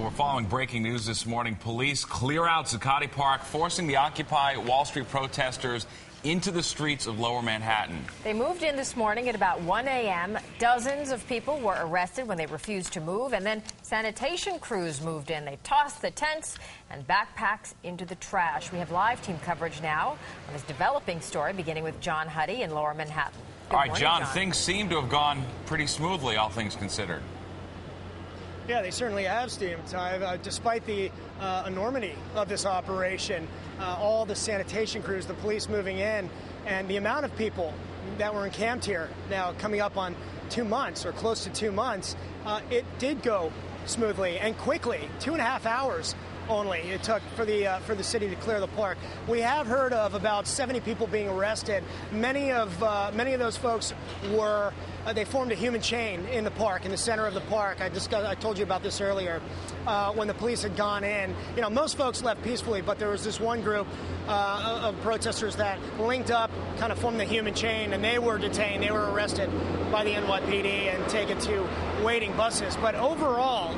We're following breaking news this morning. Police clear out Zuccotti Park, forcing the Occupy Wall Street protesters into the streets of Lower Manhattan. They moved in this morning at about 1 a.m. Dozens of people were arrested when they refused to move, and then sanitation crews moved in. They tossed the tents and backpacks into the trash. We have live team coverage now on this developing story, beginning with John Huddy in Lower Manhattan. All right, John, things seem to have gone pretty smoothly, all things considered. Yeah, they certainly have, Steve. Despite the enormity of this operation, all the sanitation crews, the police moving in, and the amount of people that were encamped here now coming up on 2 months or close to 2 months, it did go smoothly and quickly. 2.5 hours only it took for the city to clear the park. We have heard of about 70 people being arrested. Many of those folks were they formed a human chain in the park, in the center of the park. I told you about this earlier. When the police had gone in, most folks left peacefully, but there was this one group of protesters that linked up, kind of formed the human chain, and they were detained. They were arrested by the NYPD and taken to waiting buses. But overall,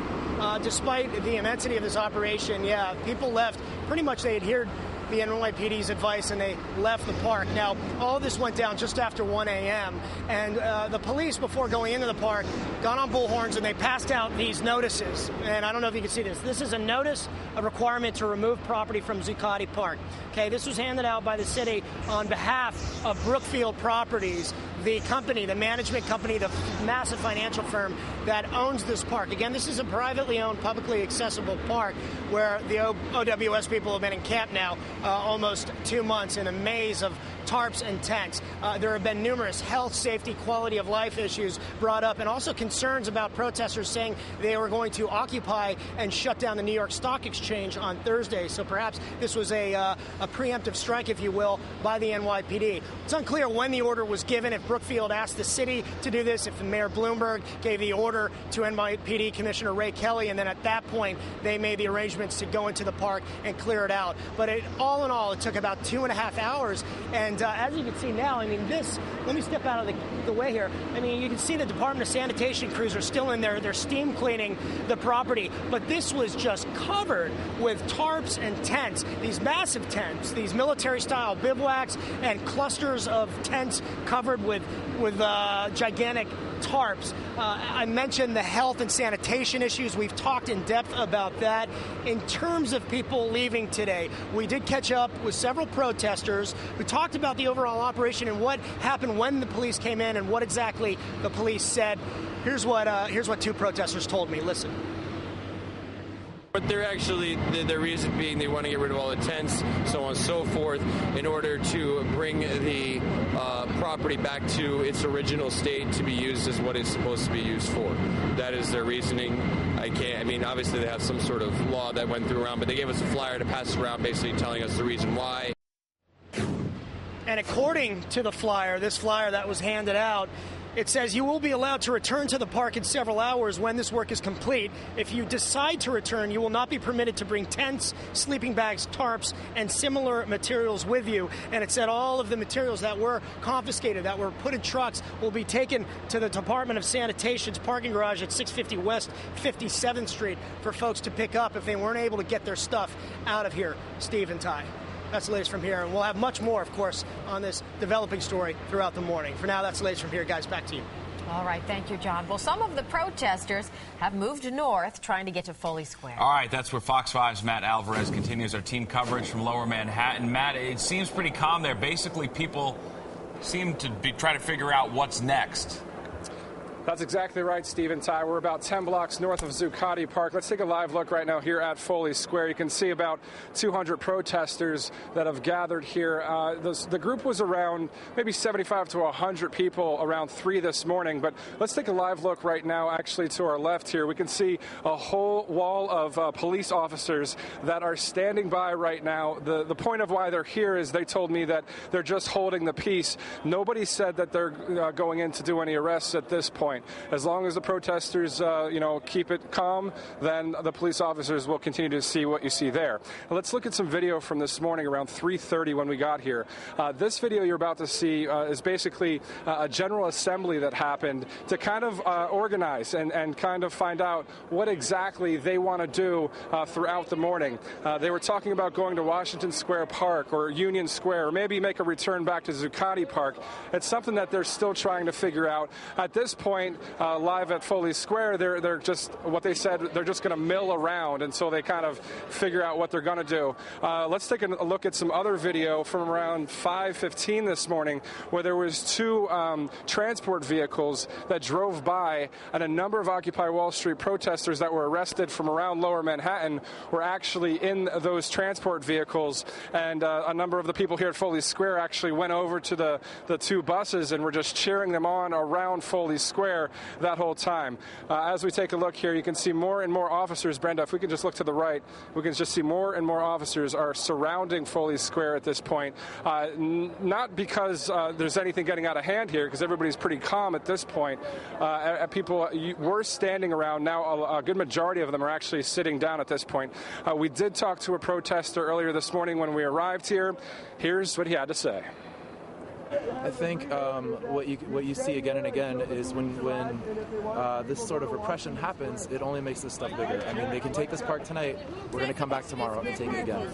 despite the immensity of this operation, people left. Pretty much they adhered the NYPD's advice and they left the park. Now, all this went down just after 1 a.m. and the police, before going into the park, got on bullhorns and they passed out these notices. And I don't know if you can see this. This is a notice, a requirement to remove property from Zuccotti Park. Okay, this was handed out by the city on behalf of Brookfield Properties, the company, the management company, the massive financial firm that owns this park. Again, this is a privately owned, publicly accessible park where the OWS people have been encamped now almost 2 months in a maze of tarps and tents. There have been numerous health, safety, quality of life issues brought up, and also concerns about protesters saying they were going to occupy and shut down the New York Stock Exchange on Thursday. So perhaps this was a preemptive strike, if you will, by the NYPD. It's unclear when the order was given, if Brookfield asked the city to do this, if Mayor Bloomberg gave the order to NYPD Commissioner Ray Kelly, and then at that point they made the arrangements to go into the park and clear it out. But all in all, it took about 2.5 hours, and as you can see now, let me step out of the way here. You can see the Department of Sanitation crews are still in there. They're steam cleaning the property. But this was just covered with tarps and tents, these massive tents, these military-style bivouacs and clusters of tents covered with gigantic tarps. I mentioned the health and sanitation issues. We've talked in depth about that. In terms of people leaving today, we did catch up with several protesters. We talked about the overall operation and what happened when the police came in and what exactly the police said. Here's what 2 protesters told me. Listen. But they're actually, the reason being they want to get rid of all the tents, so on and so forth, in order to bring the property back to its original state to be used as what it's supposed to be used for. That is their reasoning. Obviously they have some sort of law that went through around, but they gave us a flyer to pass around basically telling us the reason why. And according to the flyer, this flyer that was handed out, it says you will be allowed to return to the park in several hours when this work is complete. If you decide to return, you will not be permitted to bring tents, sleeping bags, tarps, and similar materials with you. And it said all of the materials that were confiscated, that were put in trucks, will be taken to the Department of Sanitation's parking garage at 650 West 57th Street for folks to pick up if they weren't able to get their stuff out of here. Steve and Ty. That's the latest from here, and we'll have much more, of course, on this developing story throughout the morning. For now, that's the latest from here. Guys, back to you. All right, thank you, John. Well, some of the protesters have moved north, trying to get to Foley Square. All right, that's where Fox 5's Matt Alvarez continues our team coverage from Lower Manhattan. Matt, it seems pretty calm there. Basically, people seem to be trying to figure out what's next. That's exactly right, Steve and Ty. We're about 10 blocks north of Zuccotti Park. Let's take a live look right now here at Foley Square. You can see about 200 protesters that have gathered here. The group was around maybe 75 to 100 people around 3 this morning. But let's take a live look right now, actually, to our left here. We can see a whole wall of police officers that are standing by right now. The point of why they're here is they told me that they're just holding the peace. Nobody said that they're going in to do any arrests at this point. point. As long as the protesters, keep it calm, then the police officers will continue to see what you see there. Let's look at some video from this morning around 3:30 when we got here. This video you're about to see is basically a general assembly that happened to kind of organize and kind of find out what exactly they want to do throughout the morning. They were talking about going to Washington Square Park or Union Square, or maybe make a return back to Zuccotti Park. It's something that they're still trying to figure out. At this point, live at Foley Square, they're just, what they said, they're just going to mill around until they kind of figure out what they're going to do. Let's take a look at some other video from around 5:15 this morning, where there was two transport vehicles that drove by, and a number of Occupy Wall Street protesters that were arrested from around Lower Manhattan were actually in those transport vehicles, and a number of the people here at Foley Square actually went over to the two buses and were just cheering them on around Foley Square that whole time. As we take a look here, you can see more and more officers. Brenda, if we can just look to the right, we can just see more and more officers are surrounding Foley Square at this point. Not because there's anything getting out of hand here, because everybody's pretty calm at this point. People were standing around. Now a good majority of them are actually sitting down at this point. We did talk to a protester earlier this morning when we arrived here. Here's what he had to say. I think what you see again and again is when this sort of repression happens, it only makes this stuff bigger. I mean, they can take this park tonight. We're going to come back tomorrow and take it again.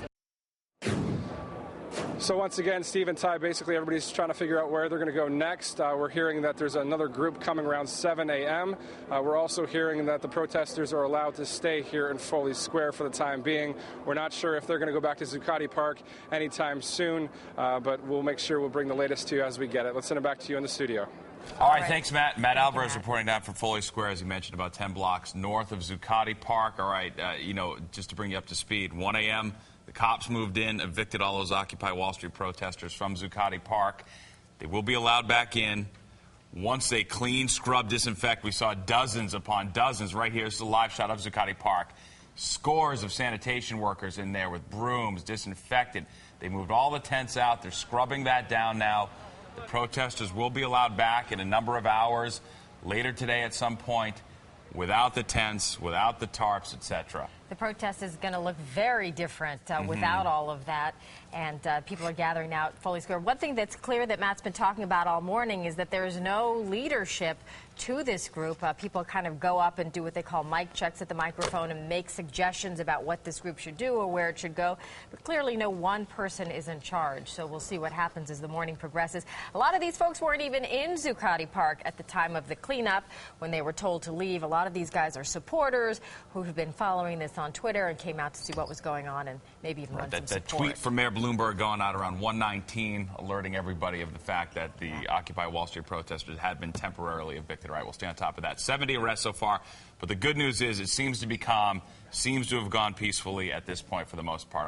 So once again, Steve and Ty, basically everybody's trying to figure out where they're going to go next. We're hearing that there's another group coming around 7 a.m. We're also hearing that the protesters are allowed to stay here in Foley Square for the time being. We're not sure if they're going to go back to Zuccotti Park anytime soon, but we'll make sure we'll bring the latest to you as we get it. Let's send it back to you in the studio. All right, thanks, Matt. Matt Alvarez reporting down from Foley Square, as you mentioned, about 10 blocks north of Zuccotti Park. All right, just to bring you up to speed, 1 a.m., the cops moved in, evicted all those Occupy Wall Street protesters from Zuccotti Park. They will be allowed back in once they clean, scrub, disinfect. We saw dozens upon dozens. Right here, this is a live shot of Zuccotti Park. Scores of sanitation workers in there with brooms, disinfected. They moved all the tents out. They're scrubbing that down now. The protesters will be allowed back in a number of hours later today at some point, without the tents, without the tarps, etc. The protest is going to look very different without all of that, and people are gathering now at Foley Square. One thing that's clear that Matt's been talking about all morning is that there is no leadership to this group. People kind of go up and do what they call mic checks at the microphone and make suggestions about what this group should do or where it should go. But clearly no one person is in charge, so we'll see what happens as the morning progresses. A lot of these folks weren't even in Zuccotti Park at the time of the cleanup when they were told to leave. A lot of these guys are supporters who have been following this on Twitter and came out to see what was going on and maybe even run some support. That tweet from Mayor Bloomberg going out around 1:19, alerting everybody of the fact that the Occupy Wall Street protesters had been temporarily evicted. All right, we'll stay on top of that. 70 arrests so far, but the good news is it seems to be calm, seems to have gone peacefully at this point for the most part.